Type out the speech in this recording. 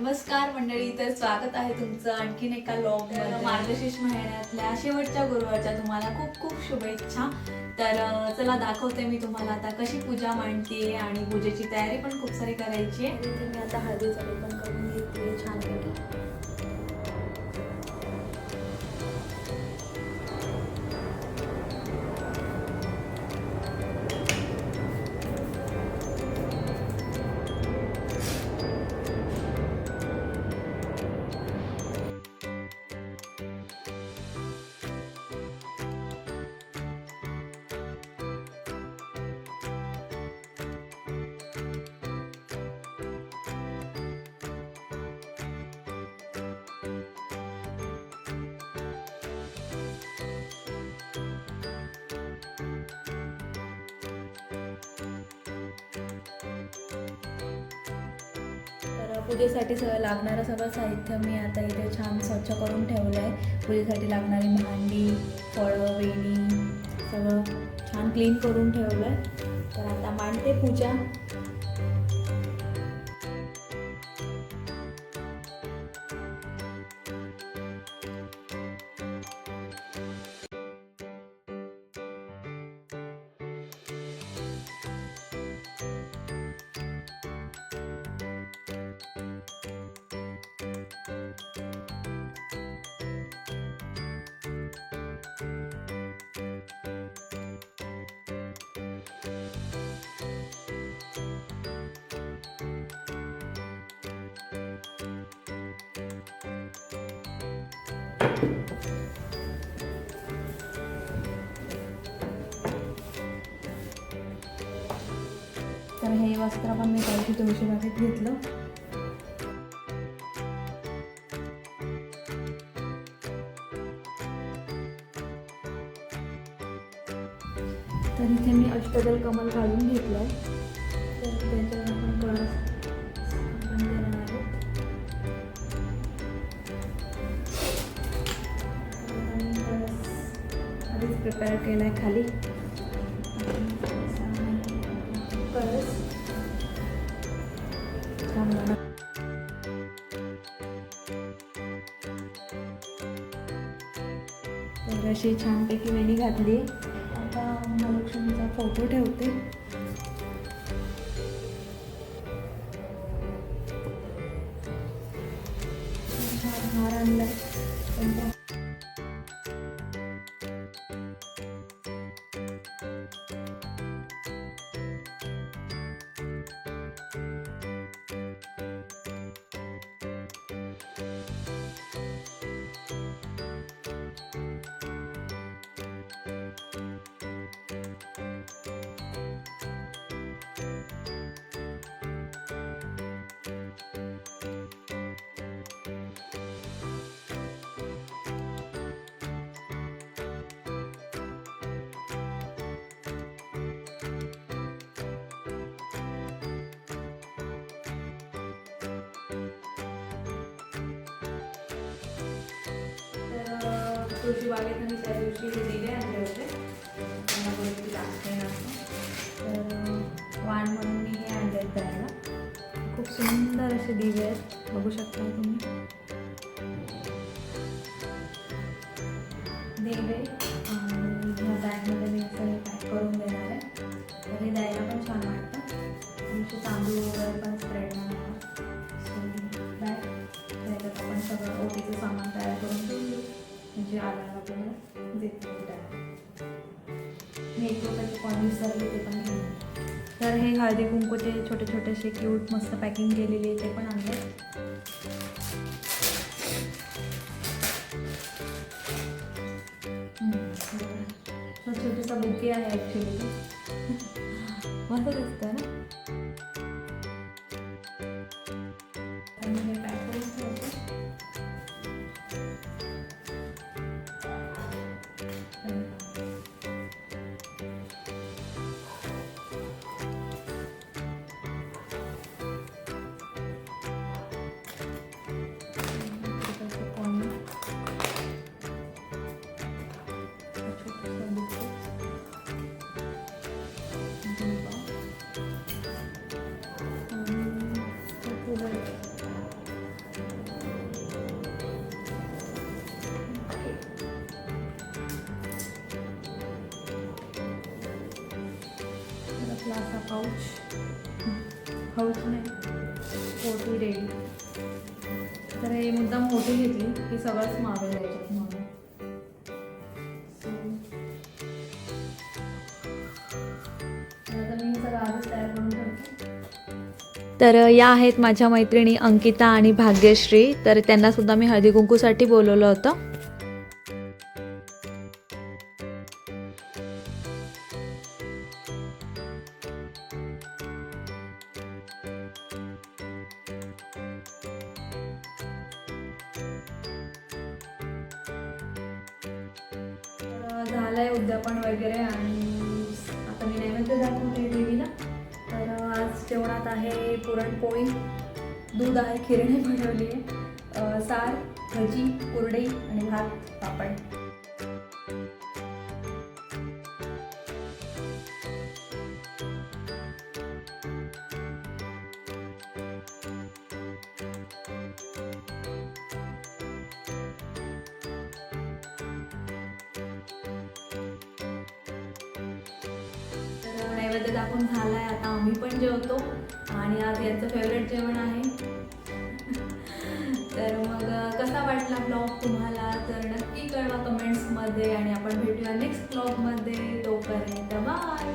नमस्कार मंडळी, तर स्वागत आहे तुमचं आणखीन एका व्लॉगमध्ये। मार्गशीर्ष महिन्यातल्या शेवटच्या गुरुवारच्या तुम्हाला खूप खूप शुभेच्छा। तर चला दाखवते मी तुम्हाला आता कशी पूजा मांडते आणि पूजेची तयारी पण खूप सारी करायची आहे। मी आता हळदीचा लेपन करून घेते छानपैकी। पूजेसाठी लागणारं सगळं साहित्य मी आता इथे छान स्वच्छ करून ठेवलं आहे। पूजेसाठी लागणारी भांडी, फळं, वेणी सगळं छान क्लीन करून ठेवलं आहे। तर आता मांडते पूजा। तर हे वस्त्र पण मी काही तुळशीबागेत घेतलं। तर इथे मी अष्टदल कमल काढून घेतलंय। तर त्याच्यावर आपण कळस आपण देणार आहे। आधीच प्रिपेअर केलाय खाली कळस। तर अशी छानपैकी वेणी घातली। आता महालक्ष्मीचा फोटो ठेवते। हार आणलाय। तुळशीबागेत मी त्या दिवशी हे दिले आणले होते, त्यांना बोलते लागते ना। तर वाण म्हणून मी हे आणले आहेत द्यायला। खूप सुंदर असे दिवे आहेत, बघू शकता तुम्ही। दिवे ह्या बॅगमध्ये मी असं हे पॅक करून देणार आहे। तर हे द्यायला पण छान वाटतं। तुमचे तांदूळ वगैरे पण स्प्रेड होणार बॅग। त्याच्यात आपण सगळं ओटीचं सामान तयार करून ठेवू, म्हणजे आल्याला आपल्याला देतो। मी एक रुपयाचे कॉइन विसरले, ते पण घेऊन। तर हे हळदी कुंकूचे छोटे छोटेसे क्यूट मस्त पॅकिंग केलेली आहे, ते पण आणले। छोटासा बुके आहे ॲक्च्युली, मस्त दिसतं ना। पाऊच नाही, मोठी रेडी. तर हे मुद्दाम मोठी घेतली की सगळंच मावेल याच्यात म्हणून. आता मी सगळं आधीच तयार करून ठेवते. तर या आहेत माझ्या मैत्रिणी अंकिता आणि भाग्यश्री. तर त्यांनासुद्धा मी हळदी कुंकूसाठी बोलवलं होतं. झालंय उद्यापन वगैरे आणि आता मी नैवेद्य दाखवते देवीला. तर आज जेवणात आहे पुरणपोळी, दूध आहे, खिरणी बनवली आहे, सार, भजी, कुरडई आणि भात, पापड. नैवेद्य दाखवून झालाय, आता आम्ही पण जेवतो आणि आज यांचं फेवरेट जेवण आहे. तर मग कसा वाटला ब्लॉग तुम्हाला तर नक्की कळवा कमेंट्समध्ये आणि आपण भेटूया नेक्स्ट ब्लॉगमध्ये. तोपर्यंत बाय.